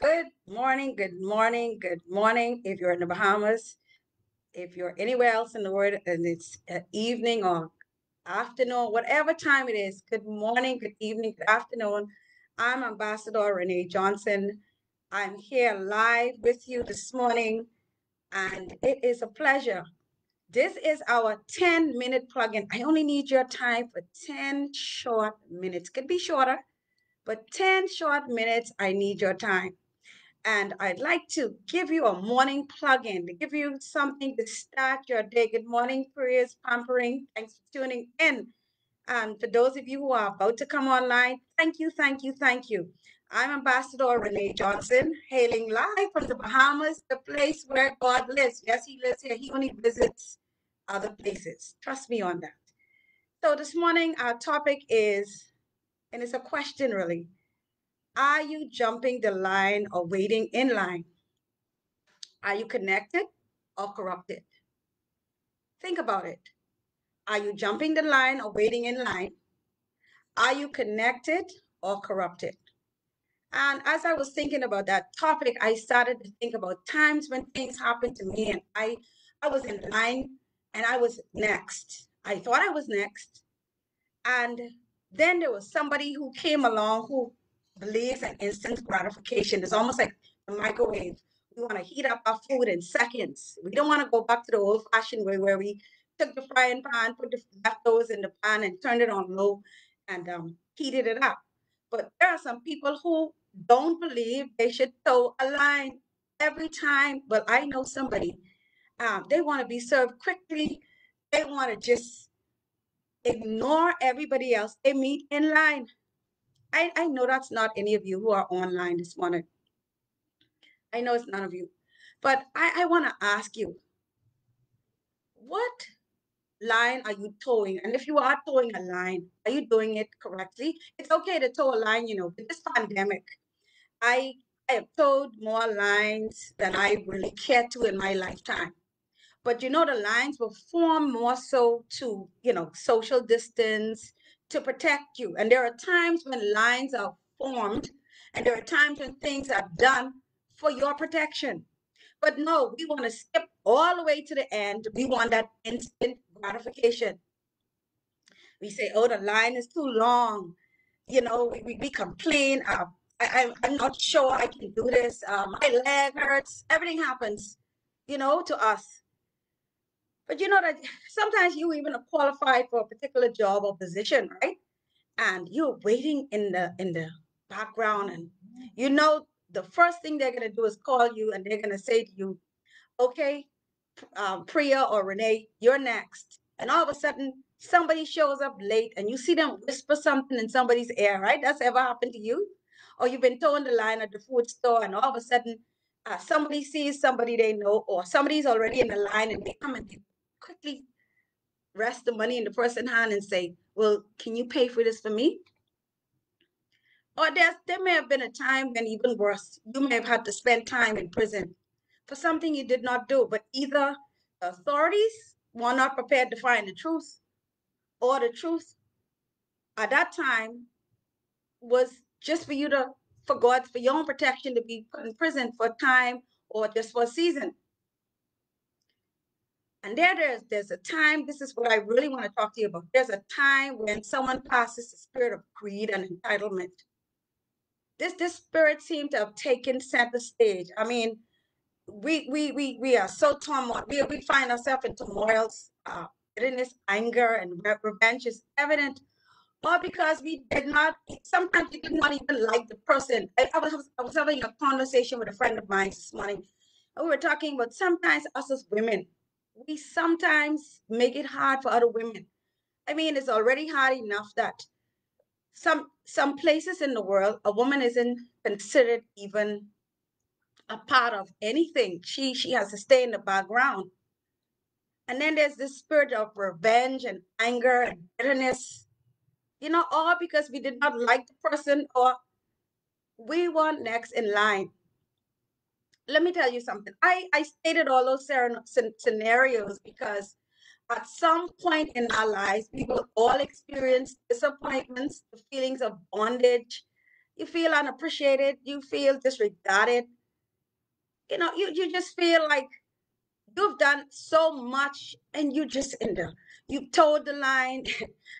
Good morning, good morning, good morning. If you're in the Bahamas, if you're anywhere else in the world and it's evening or afternoon, whatever time it is, good morning, good evening, good afternoon. I'm Ambassador Renee Johnson. I'm here live with you this morning, and it is a pleasure. This is our 10-minute plug-in. I only need your time for 10 short minutes. Could be shorter, but 10 short minutes, I need your time. And I'd like to give you a morning plug-in to give you something to start your day. Good morning, prayers, pampering. Thanks for tuning in. And for those of you who are about to come online, thank you, thank you, thank you. I'm Ambassador Renee Johnson, hailing live from the Bahamas, the place where God lives. Yes, He lives here. He only visits other places. Trust me on that. So this morning, our topic is, and it's a question really, are you jumping the line or waiting in line? Are you connected or corrupted? Think about it. Are you jumping the line or waiting in line? Are you connected or corrupted? And as I was thinking about that topic, I started to think about times when things happened to me and I was in line and I was next. I thought I was next. And then there was somebody who came along who believes in instant gratification. It's almost like a microwave. We want to heat up our food in seconds. We don't want to go back to the old fashioned way where we took the frying pan, put the leftovers in the pan, and turned it on low and heated it up. But there are some people who don't believe they should toe a line every time. But I know somebody, they want to be served quickly. They want to just ignore everybody else. They meet in line. I know that's not any of you who are online this morning. I know it's none of you. But I want to ask you, what line are you towing? And if you are towing a line, are you doing it correctly? It's okay to tow a line, with this pandemic. I I have towed more lines than I really care to in my lifetime. But the lines were formed more so to, social distance, to protect you. And there are times when lines are formed, and there are times when things are done for your protection. But no, we want to skip all the way to the end. We want that instant gratification. We say, oh, the line is too long. We complain. I'm not sure I can do this. My leg hurts. Everything happens, to us. But you know that sometimes you even are qualified for a particular job or position, right? And you're waiting in the background, and the first thing they're gonna do is call you, and they're gonna say to you, "Okay, Priya or Renee, you're next." And all of a sudden, somebody shows up late, and you see them whisper something in somebody's ear, right? That's ever happened to you? Or you've been towing the line at the food store, and all of a sudden, somebody sees somebody they know, or somebody's already in the line, and they come and they quickly rest the money in the person's hand and say, "Well, can you pay for this for me?" Or there may have been a time when, even worse, you may have had to spend time in prison for something you did not do. But either the authorities were not prepared to find the truth, or the truth at that time was just for you to, for your own protection, to be put in prison for time or just for a season. And there's a time, this is what I really want to talk to you about. There's a time when someone passes the spirit of greed and entitlement. This spirit seemed to have taken center stage. I mean, we are so turmoil. We find ourselves in turmoils. Bitterness, anger, and revenge is evident, or because we did not. Sometimes we did not even like the person. I was having a conversation with a friend of mine this morning, and we were talking about sometimes us as women, we sometimes make it hard for other women. I mean, it's already hard enough that some places in the world a woman isn't considered even a part of anything. She has to stay in the background. And then there's this spirit of revenge and anger and bitterness, all because we did not like the person, or we want next in line. Let me tell you something. I stated all those scenarios because at some point in our lives, we will all experience disappointments, the feelings of bondage, You feel unappreciated. You feel disregarded. You just feel like you've done so much and you just in the you've toed the line.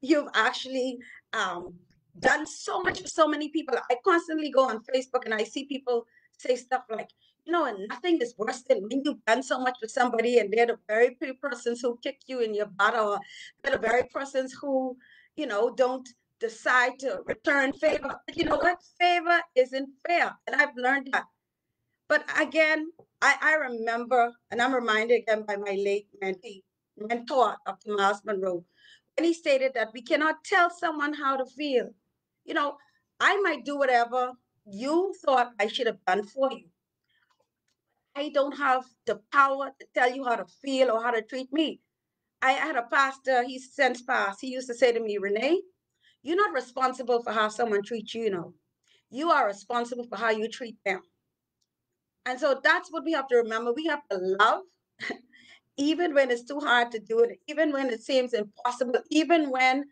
You've actually um done so much for so many people. I constantly go on Facebook and I see people say stuff like, and nothing is worse than when you've done so much for somebody and they're the very persons who kick you in your butt, or they're the very persons who don't decide to return favor. But you know what? Favor isn't fair, and I've learned that. But again, I remember, and I'm reminded again by my late mentor, Dr. Miles Monroe, when he stated that we cannot tell someone how to feel. You know, I might do whatever you thought I should have done for you. I don't have the power to tell you how to feel or how to treat me. I had a pastor, he's since passed. He used to say to me, Renee, you're not responsible for how someone treats you. You are responsible for how you treat them. And so that's what we have to remember. We have to love, even when it's too hard to do it, even when it seems impossible, even when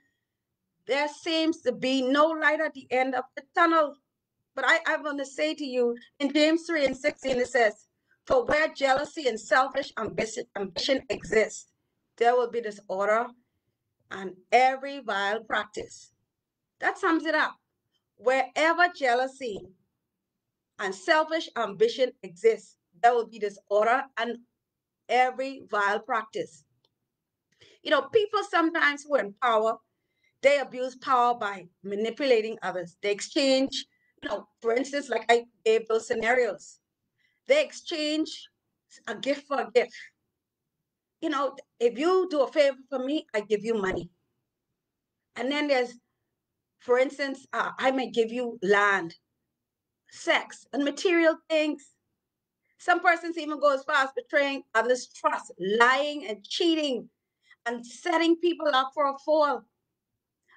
there seems to be no light at the end of the tunnel. But I want to say to you, in James 3 and 16, it says, for where jealousy and selfish ambition exist, there will be disorder and every vile practice. That sums it up. Wherever jealousy and selfish ambition exists, there will be disorder and every vile practice. People sometimes who are in power, they abuse power by manipulating others. They exchange, for instance, like I gave those scenarios, they exchange a gift for a gift. If you do a favor for me, I give you money. And then there's, for instance, I may give you land, sex, and material things. Some persons even go as far as betraying others' trust, lying and cheating, and setting people up for a fall.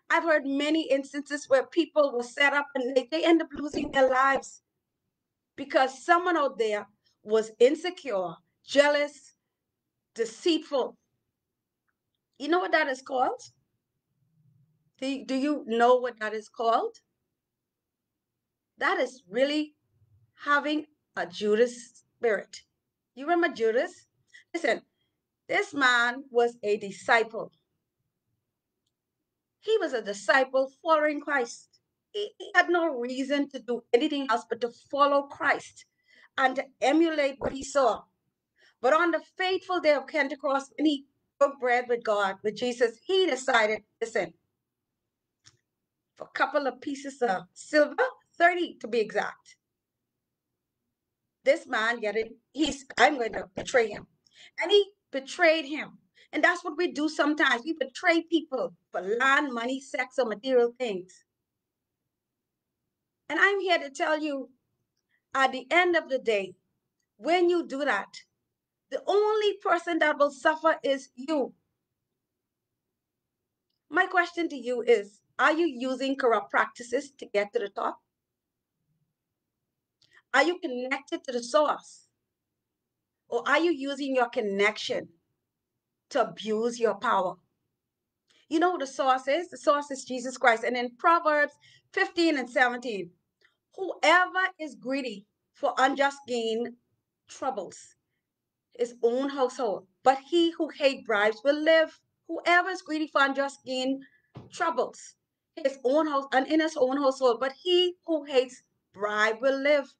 I've heard many instances where people were set up and they end up losing their lives because someone out there was insecure, jealous, deceitful. You know what that is called? Do you know what that is called? That is really having a Judas spirit. You remember Judas? Listen, this man was a disciple. He was a disciple following Christ. He had no reason to do anything else but to follow Christ and to emulate what he saw. But on the faithful day of Pentecost, when he broke bread with God, with Jesus, he decided, listen, for a couple of pieces of silver, 30 to be exact, this man I'm going to betray him. And he betrayed him. And that's what we do sometimes. We betray people for land, money, sex, or material things. And I'm here to tell you, at the end of the day, when you do that, the only person that will suffer is you. My question to you is, are you using corrupt practices to get to the top? Are you connected to the source? Or are you using your connection to abuse your power? You know who the source is? The source is Jesus Christ. And in Proverbs 15 and 17, whoever is greedy for unjust gain troubles his own household, but he who hates bribes will live. Whoever is greedy for unjust gain troubles his own house and in his own household, but he who hates bribe will live.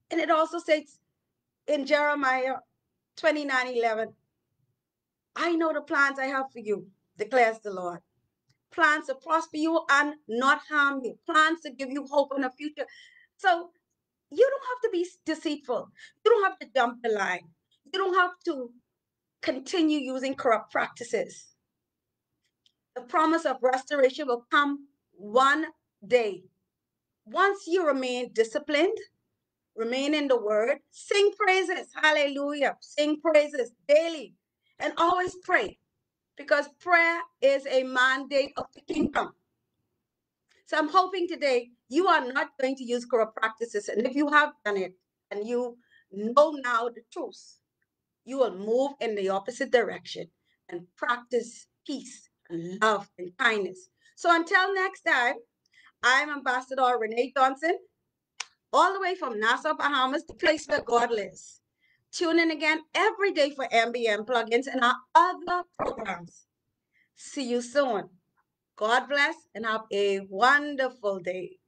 And it also says in Jeremiah 29:11, I know the plans I have for you, declares the Lord. Plans to prosper you and not harm you, plans to give you hope in the future. So you don't have to be deceitful. You don't have to jump the line. You don't have to continue using corrupt practices. The promise of restoration will come one day. Once you remain disciplined, remain in the word, sing praises, hallelujah, sing praises daily, and always pray, because prayer is a mandate of the kingdom. So I'm hoping today you are not going to use corrupt practices, and if you have done it and you know now the truth, you will move in the opposite direction and practice peace and love and kindness. So until next time, I'm Ambassador Renee Johnson, all the way from Nassau, Bahamas, the place where God lives. Tune in again every day for MBM plugins and our other programs. See you soon. God bless and have a wonderful day.